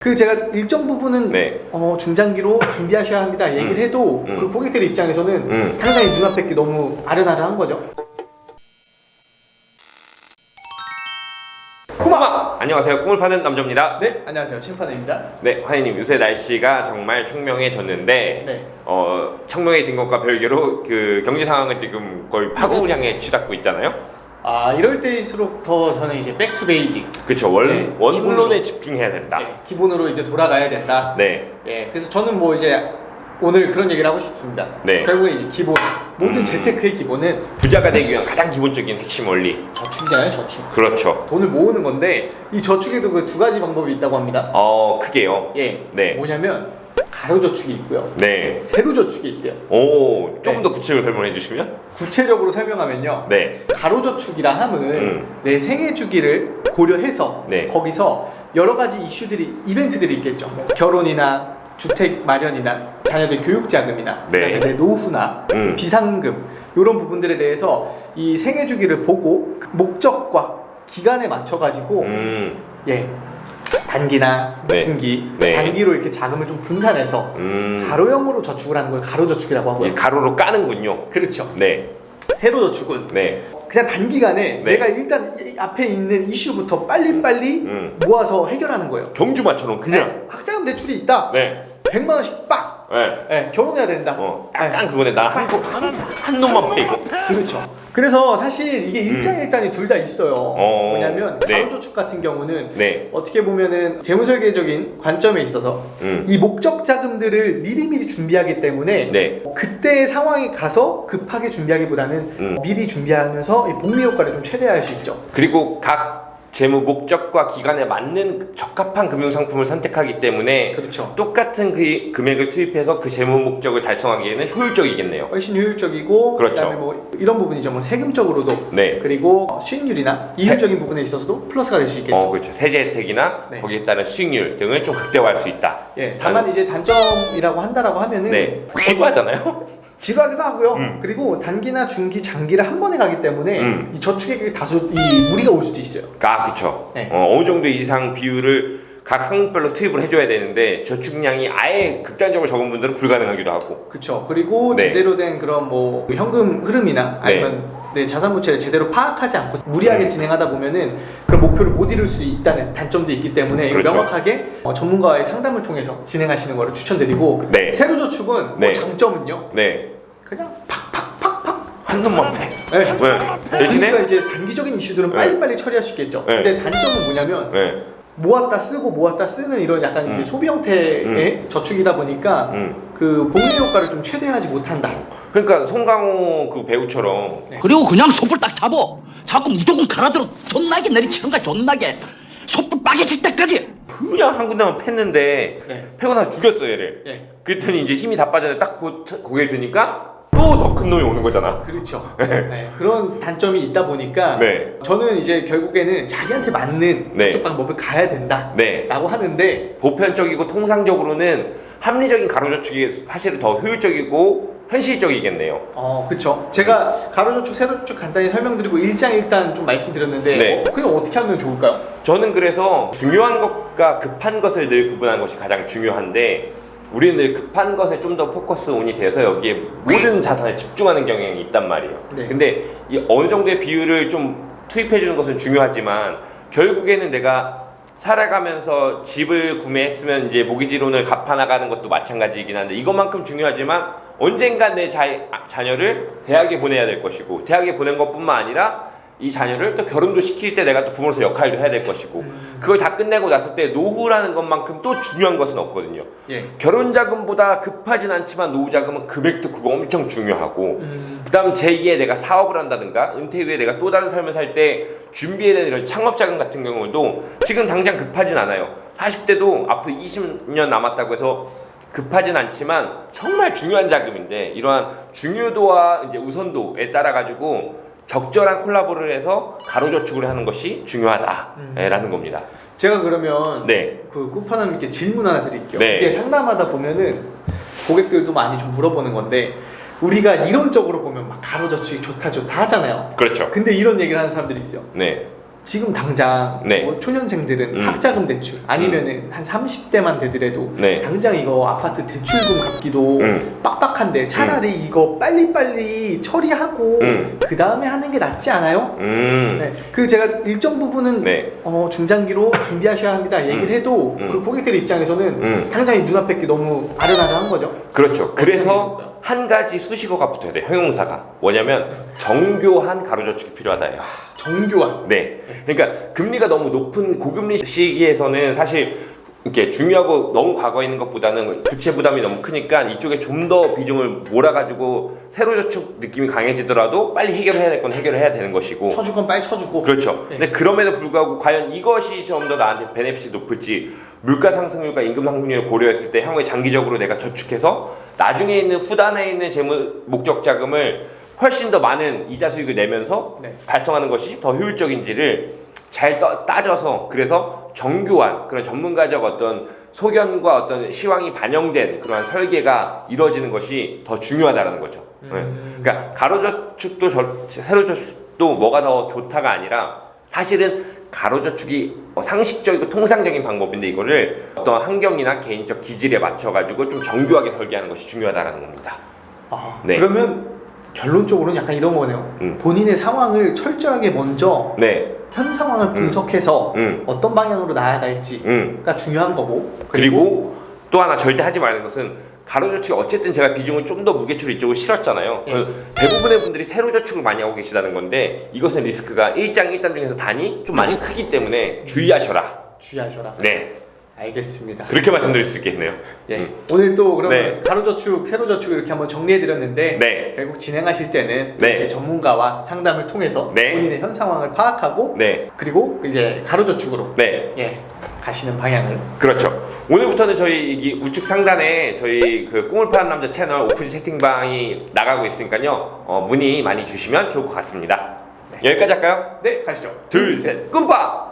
그 제가 일정 부분은 네. 중장기로 준비하셔야 합니다 얘기를 해도 그 고객들 입장에서는 당장이 눈앞에 게 너무 아른아른한 거죠. 꼬마! 안녕하세요. 꿈을 파는 남자입니다. 네, 안녕하세요. 침파네입니다. 네, 화이님 요새 날씨가 정말 청명해졌는데 네. 청명해진 것과 별개로 그 경제 상황은 지금 거의 파국을 향해 치닫고 있잖아요. 아, 이럴 때일수록 더 저는 이제 백투 베이직. 그쵸. 네, 원론에 집중해야 된다. 네, 기본으로 이제 돌아가야 된다. 네. 예, 그래서 저는 뭐 이제 오늘 그런 얘기를 하고 싶습니다. 네. 결국에 이제 기본, 모든 재테크의 기본은 부자가 되기 위한 가장 기본적인 핵심 원리. 저축이잖아요, 저축. 그렇죠. 돈을 모으는 건데 이 저축에도 그 두 가지 방법이 있다고 합니다. 크게요. 예. 네. 뭐냐면 가로 저축이 있고요. 네. 세로 저축이 있대요. 조금 더 구체적으로 설명해 주시면? 구체적으로 설명하면요. 네. 가로 저축이라 함은 내 생애 주기를 고려해서 네. 거기서 여러 가지 이슈들이 이벤트들이 있겠죠. 뭐 결혼이나 주택 마련이나 자녀들 교육 자금이나 네. 그다음에 내 노후나 비상금 이런 부분들에 대해서 이 생애 주기를 보고 그 목적과 기간에 맞춰 가지고 예. 단기나 네. 중기, 네. 장기로 이렇게 자금을 좀 분산해서 가로형으로 저축을 하는 걸 가로 저축이라고 하고요. 가로로 까는군요. 그렇죠. 네. 세로 저축은 네. 그냥 단기간에 네. 내가 일단 이 앞에 있는 이슈부터 빨리빨리 모아서 해결하는 거예요. 경주마처럼 그냥. 네. 학자금 대출이 있다. 네. 100만 원씩 빡. 네. 네, 결혼해야 된다. 약간 그거네. 나 한 놈만 빼고. 그렇죠. 그래서 사실 이게 일장일단이 둘 다 있어요. 뭐냐면 네. 가로저축 같은 경우는 네. 어떻게 보면은 재무설계적인 관점에 있어서 이 목적 자금들을 미리미리 준비하기 때문에 네. 그때의 상황에 가서 급하게 준비하기보다는 미리 준비하면서 이 복리 효과를 좀 최대화할 수 있죠. 그리고 각 재무 목적과 기간에 맞는 적합한 금융 상품을 선택하기 때문에 그렇죠. 똑같은 그 금액을 투입해서 그 재무 목적을 달성하기에는 효율적이겠네요. 훨씬 효율적이고 그렇죠. 그다음에 뭐 이런 부분이죠. 뭐 세금적으로도 네. 그리고 수익률이나 이율적인 부분에 있어서도 플러스가 될 수 있겠죠. 그렇죠. 세제 혜택이나 네. 거기에 따른 수익률 등을 좀 극대화할 수 있다. 예, 다만 이제 단점이라고 한다라고 하면은 네. 지루하잖아요. 지루하기도 하고요. 그리고 단기나 중기, 장기를 한 번에 가기 때문에 이 저축액이 다소 이 무리가 올 수도 있어요. 그렇죠. 네. 어느 정도 이상 비율을 각 항목별로 투입을 해줘야 되는데 저축량이 아예 극단적으로 적은 분들은 불가능하기도 하고. 그렇죠. 그리고 네. 제대로 된 그런 뭐 현금 흐름이나 아니면 내 자산 부채를 제대로 파악하지 않고 무리하게 진행하다 보면은 그런 목표를 못 이룰 수 있다는 단점도 있기 때문에 이걸 그렇죠. 명확하게 전문가와의 상담을 통해서 진행하시는 거를 추천드리고 네. 세로 저축은 네. 뭐 장점은요. 네. 그냥 팍팍팍팍 한 놈만 빼. 네. 대신에 그러니까 이제 단기적인 이슈들은 빨리빨리 처리할 수 있겠죠. 네. 근데 단점은 뭐냐면 네. 모았다 쓰고 모았다 쓰는 이런 약간 이제 소비 형태의 저축이다 보니까 그 복리 효과를 좀 최대화하지 못한다. 그러니까 송강호 그 배우처럼 그리고 그냥 솥불 딱 잡어. 자꾸 무조건 갈아들어. 존나게 내리치는 거야, 존나게. 솥불 빠개질 때까지. 그냥 한 군데만 팼는데 네. 패고 나서 죽였어 얘를. 네. 그랬더니 이제 힘이 다 빠졌는데 딱 고개를 드니까 또 더 큰 놈이 오는 거잖아. 그렇죠. 네. 그런 단점이 있다 보니까 네. 저는 이제 결국에는 자기한테 맞는 네. 저축 방법을 가야 된다. 네. 라고 하는데 보편적이고 통상적으로는 합리적인 가로저축이 사실 더 효율적이고 현실적이겠네요. 그쵸. 제가 가로저축, 세로저축 간단히 설명드리고 일장일단 좀 말씀드렸는데 네. 그냥 어떻게 하면 좋을까요? 저는 그래서 중요한 것과 급한 것을 늘 구분하는 것이 가장 중요한데 우리는 늘 급한 것에 좀 더 포커스 온이 돼서 여기에 모든 자산에 집중하는 경향이 있단 말이에요. 네. 근데 이 어느 정도의 비율을 좀 투입해 주는 것은 중요하지만 결국에는 내가 살아가면서 집을 구매했으면 이제 모기지론을 갚아나가는 것도 마찬가지이긴 한데 이것만큼 중요하지만 언젠가 내 자녀를 대학에 보내야 될 것이고 대학에 보낸 것뿐만 아니라 이 자녀를 또 결혼도 시킬 때 내가 또 부모로서 역할도 해야 될 것이고 그걸 다 끝내고 났을 때 노후라는 것만큼 또 중요한 것은 없거든요. 예. 결혼 자금보다 급하진 않지만 노후 자금은 금액도 그거 엄청 중요하고 그다음 제2의 내가 사업을 한다든가 은퇴 후에 내가 또 다른 삶을 살 때 준비해야 되는 이런 창업 자금 같은 경우도 지금 당장 급하진 않아요. 40대도 앞으로 20년 남았다고 해서 급하진 않지만 정말 중요한 자금인데 이러한 중요도와 이제 우선도에 따라 가지고 적절한 콜라보를 해서 가로저축을 하는 것이 중요하다라는 겁니다. 제가 그러면 네. 그 쿠파남님께 질문 하나 드릴게요. 네. 이게 상담하다 보면은 고객들도 많이 좀 물어보는 건데 우리가 이론적으로 보면 막 가로저축이 좋다 하잖아요. 그렇죠. 근데 이런 얘기를 하는 사람들이 있어요. 네. 지금 당장 네. 뭐 초년생들은 학자금 대출 아니면은 한 30대만 되더라도 네. 당장 이거 아파트 대출금 갚기도 빡빡한데 차라리 이거 빨리빨리 처리하고 그 다음에 하는 게 낫지 않아요? 네. 그 제가 일정 부분은 네. 중장기로 준비하셔야 합니다 얘기를 해도 그 고객들 입장에서는 당장 이 눈앞에 게 너무 아련아련한 거죠. 그렇죠. 그래서 한 가지 수식어가 붙어야 돼요. 형용사가. 뭐냐면 정교한 가로저축이 필요하다예요. 정교한. 네. 그러니까 금리가 너무 높은 고금리 시기에서는 사실 이렇게 중요하고 너무 과거에 있는 것보다는 부채 부담이 너무 크니까 이쪽에 좀 더 비중을 몰아가지고 세로 저축 느낌이 강해지더라도 빨리 해결해야 될 건 해결을 해야 되는 것이고 쳐줄 건 빨리 쳐주고. 그렇죠. 네. 근데 그럼에도 불구하고 과연 이것이 좀 더 나한테 베네핏이 높을지 물가 상승률과 임금 상승률을 고려했을 때 향후에 장기적으로 내가 저축해서 나중에 있는 후단에 있는 재무 목적 자금을 훨씬 더 많은 이자 수익을 내면서 네. 달성하는 것이 더 효율적인지를 잘 따져서 그래서 정교한 그런 전문가적 어떤 소견과 어떤 시황이 반영된 그러한 설계가 이루어지는 것이 더 중요하다는 거죠. 네. 그러니까 가로저축도 세로저축도 뭐가 더 좋다가 아니라 사실은 가로저축이 상식적이고 통상적인 방법인데 이거를 어떤 환경이나 개인적 기질에 맞춰가지고 좀 정교하게 설계하는 것이 중요하다는 겁니다. 네. 그러면 결론적으로는 약간 이런 거네요. 본인의 상황을 철저하게 먼저 네. 현 상황을 분석해서 어떤 방향으로 나아갈지가 중요한 거고 그리고 또 하나 절대 하지 말는 것은 가로저축이 어쨌든 제가 비중을 좀 더 무게추로 이쪽으로 실었잖아요. 예. 대부분의 분들이 세로저축을 많이 하고 계시다는 건데 이것은 리스크가 1장 1단 중에서 단이 좀 많이 크기 때문에 주의하셔라. 주의하셔라. 네. 알겠습니다. 그렇게 말씀드릴 수 있겠네요. 예. 오늘 또 그러면 네. 가로저축, 세로저축 이렇게 한번 정리해드렸는데 네. 결국 진행하실 때는 네. 이렇게 전문가와 상담을 통해서 네. 본인의 현 상황을 파악하고 네. 그리고 이제 가로저축으로 네. 가시는 방향을 그렇죠. 오늘부터는 저희 이 우측 상단에 저희 그 꿈을 파는 남자 채널 오픈 채팅방이 나가고 있으니까요. 문의 많이 주시면 좋을 것 같습니다. 여기까지 할까요? 네, 가시죠. 둘, 셋, 꿈파!